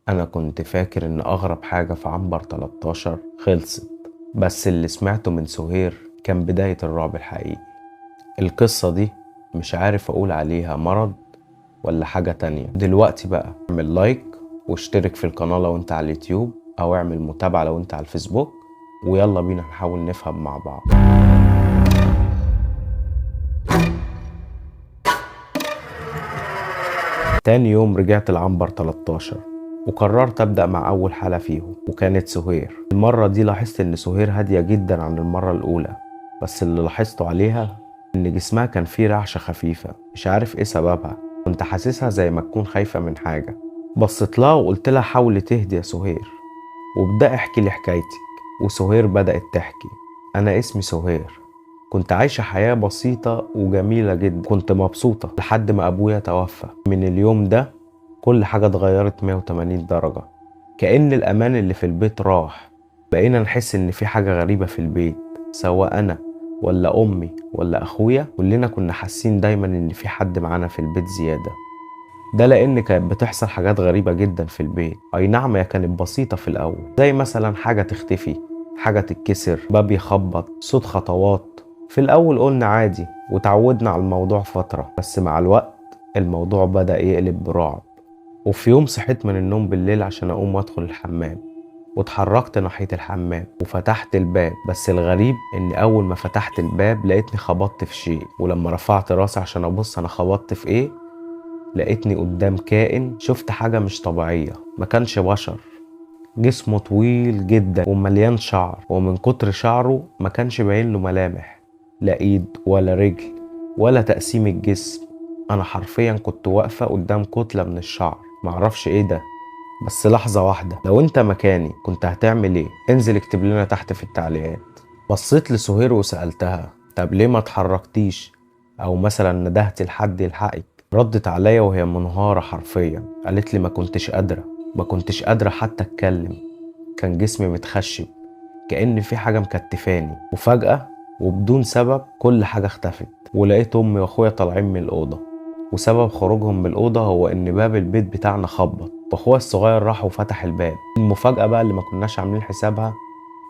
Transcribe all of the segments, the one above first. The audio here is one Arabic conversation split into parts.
أنا كنت فاكر إن أغرب حاجة في عنبر 13 خلصت، بس اللي سمعته من سهير كان بداية الرعب الحقيقي. القصة دي مش عارف أقول عليها مرض ولا حاجة تانية. دلوقتي بقى اعمل لايك واشترك في القناة لو انت على اليوتيوب، أو اعمل متابعة لو انت على الفيسبوك، ويلا بينا نحاول نفهم مع بعض. تاني يوم رجعت العنبر 13 وقررت أبدأ مع أول حالة فيهم، وكانت سهير. المرة دي لاحظت إن سهير هادية جدا عن المرة الأولى، بس اللي لاحظته عليها إن جسمها كان فيه رعشة خفيفة، مش عارف إيه سببها. كنت حاسسها زي ما تكون خايفة من حاجة. بصيت لها وقلت لها حاولي تهدي يا سهير، وابدأ احكي لي حكايتك. وسهير بدأت تحكي. أنا اسمي سهير، كنت عايشة حياة بسيطة وجميلة جدا، كنت مبسوطة لحد ما أبويا توفى. من اليوم ده كل حاجة اتغيرت 180 درجة، كأن الأمان اللي في البيت راح. بقينا نحس إن في حاجة غريبة في البيت، سواء أنا ولا أمي ولا أخويا، كلنا كنا حاسين دايما إن في حد معانا في البيت زيادة. ده لأن كانت بتحصل حاجات غريبة جدا في البيت. أي نعم هي كانت بسيطة في الأول، زي مثلا حاجة تختفي، حاجة تتكسر، باب يخبط، صوت خطوات. في الأول قلنا عادي وتعودنا على الموضوع فترة، بس مع الوقت الموضوع بدأ يقلب برعب. وفي يوم صحيت من النوم بالليل عشان أقوم وأدخل الحمام، واتحركت ناحية الحمام وفتحت الباب. بس الغريب إن أول ما فتحت الباب لقيتني خبطت في شيء، ولما رفعت راسي عشان أبص أنا خبطت في إيه، لقيتني قدام كائن. شفت حاجة مش طبيعية، ما كانش بشر، جسمه طويل جدا ومليان شعر، ومن كتر شعره ما كانش باين له ملامح، لا ايد ولا رجل ولا تقسيم الجسم. انا حرفيا كنت واقفة قدام كتلة من الشعر، معرفش ايه ده. بس لحظة واحدة، لو انت مكاني كنت هتعمل ايه؟ انزل اكتب لنا تحت في التعليقات. بصيت لسهير وسألتها طب ليه ما اتحركتيش، او مثلا ندهت لحد يلحقك؟ ردت عليا وهي منهارة حرفيا، قالت لي ما كنتش قادرة حتى اتكلم. كان جسمي متخشب، كأن في حاجة مكتفاني. وفجأة وبدون سبب كل حاجة اختفت، ولقيت امي واخويا طالعين من الأوضة. وسبب خروجهم من الأوضة هو ان باب البيت بتاعنا خبط، واخويا الصغير راح وفتح الباب. المفاجأة بقى اللي ما كناش عاملين حسابها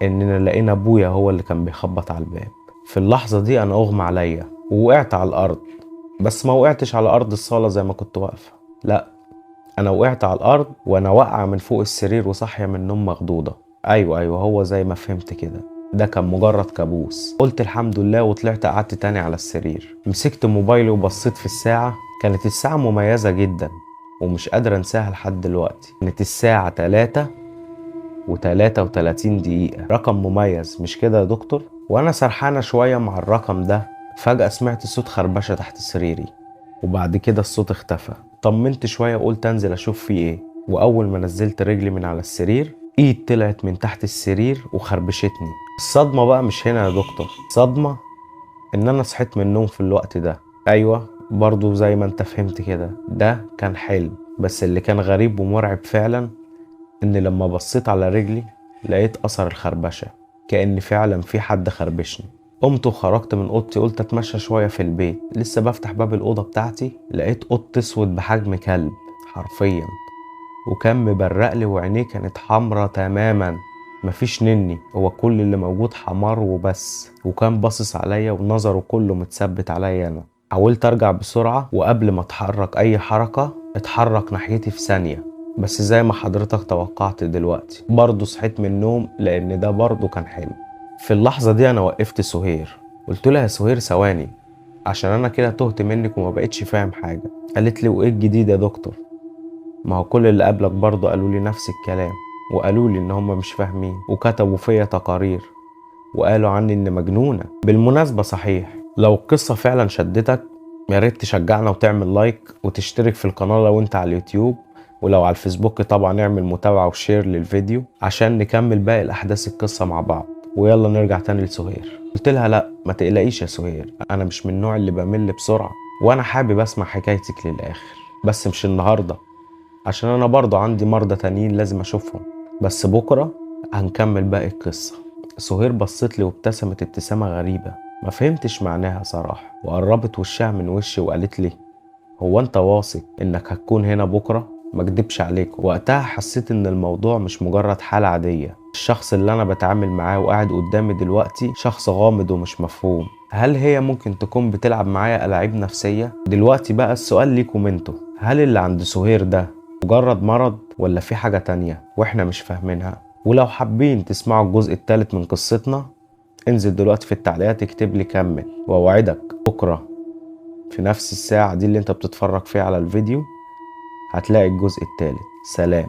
اننا لقينا ابويا هو اللي كان بيخبط على الباب. في اللحظة دي انا اغمى عليا ووقعت على الارض، بس ما وقعتش على ارض الصالة زي ما كنت واقفة، لا، انا وقعت على الارض وانا واقعة من فوق السرير وصاحية من النوم مخضوضة. ايوه هو زي ما فهمت كده، ده كان مجرد كابوس. قلت الحمد لله وطلعت قعدت تاني على السرير. مسكت موبايلي وبصيت في الساعة، كانت الساعة مميزة جدا ومش قادر انساها لحد دلوقتي. كانت الساعة 3:33، رقم مميز مش كده يا دكتور؟ وانا سرحانة شوية مع الرقم ده، فجأة سمعت صوت خربشة تحت سريري، وبعد كده الصوت اختفى. طمنت شوية وقلت انزل اشوف فيه ايه. واول ما نزلت رجلي من على السرير، ايد طلعت من تحت السرير وخربشتني. الصدمة بقى مش هنا يا دكتور، صدمة ان انا صحيت من النوم في الوقت ده. ايوه برضو زي ما انت فهمت كده، ده كان حلم. بس اللي كان غريب ومرعب فعلا ان لما بصيت على رجلي لقيت اثر الخربشة، كأن فعلا في حد خربشني. قمت وخرجت من اوضتي، قلت اتمشى شوية في البيت. لسه بفتح باب الأوضة بتاعتي لقيت قط اسود بحجم كلب حرفيا، وكان مبرقلي وعينيه كانت حمرة تماما، مفيش نني، هو كل اللي موجود حمار وبس. وكان باصص عليا ونظره كله متثبت عليا انا. حاولت ارجع بسرعة، وقبل ما اتحرك اي حركة اتحرك ناحيتي في ثانية. بس زي ما حضرتك توقعت دلوقتي برضه صحيت من النوم، لان ده برضه كان حلم. في اللحظة دي انا وقفت سهير، قلت لها يا سهير ثواني، عشان انا كده تهت منك وما بقتش فاهم حاجة. قالت لي وايه الجديد يا دكتور؟ ما هو كل اللي قبلك برضه قالوا لي نفس الكلام، وقالوا لي ان هم مش فاهمين، وكتبوا فيا تقارير وقالوا عني ان مجنونة. بالمناسبة صحيح، لو القصة فعلا شدتك يا ريت تشجعنا وتعمل لايك وتشترك في القناة لو انت على اليوتيوب، ولو على الفيسبوك طبعا اعمل متابعة وشير للفيديو عشان نكمل باقي الاحداث القصة مع بعض. ويلا نرجع تاني لسهير. قلت لها لا ما تقلقيش يا سهير، انا مش من النوع اللي بمل بسرعة، وانا حابب اسمع حكايتك للاخر، بس مش النهاردة عشان انا برضه عندي مرضى تانيين لازم اشوفهم، بس بكرة هنكمل باقي القصة. سهير بصت لي وابتسمت ابتسامة غريبة ما فهمتش معناها صراحة، وقربت وشها من وشي وقالت لي هو انت واثق انك هتكون هنا بكرة؟ ما اكدبش عليكم، وقتها حسيت ان الموضوع مش مجرد حالة عادية. الشخص اللي انا بتعامل معاه وقاعد قدامي دلوقتي شخص غامض ومش مفهوم. هل هي ممكن تكون بتلعب معايا ألاعيب نفسية؟ دلوقتي بقى السؤال ليكم انتوا، هل اللي عند سهير ده مجرد مرض ولا في حاجة تانية واحنا مش فاهمينها؟ ولو حابين تسمعوا الجزء الثالث من قصتنا انزل دلوقتي في التعليقات اكتب لي كمل، واوعدك بكرة في نفس الساعة دي اللي انت بتتفرج فيها على الفيديو هتلاقي الجزء الثالث. سلام.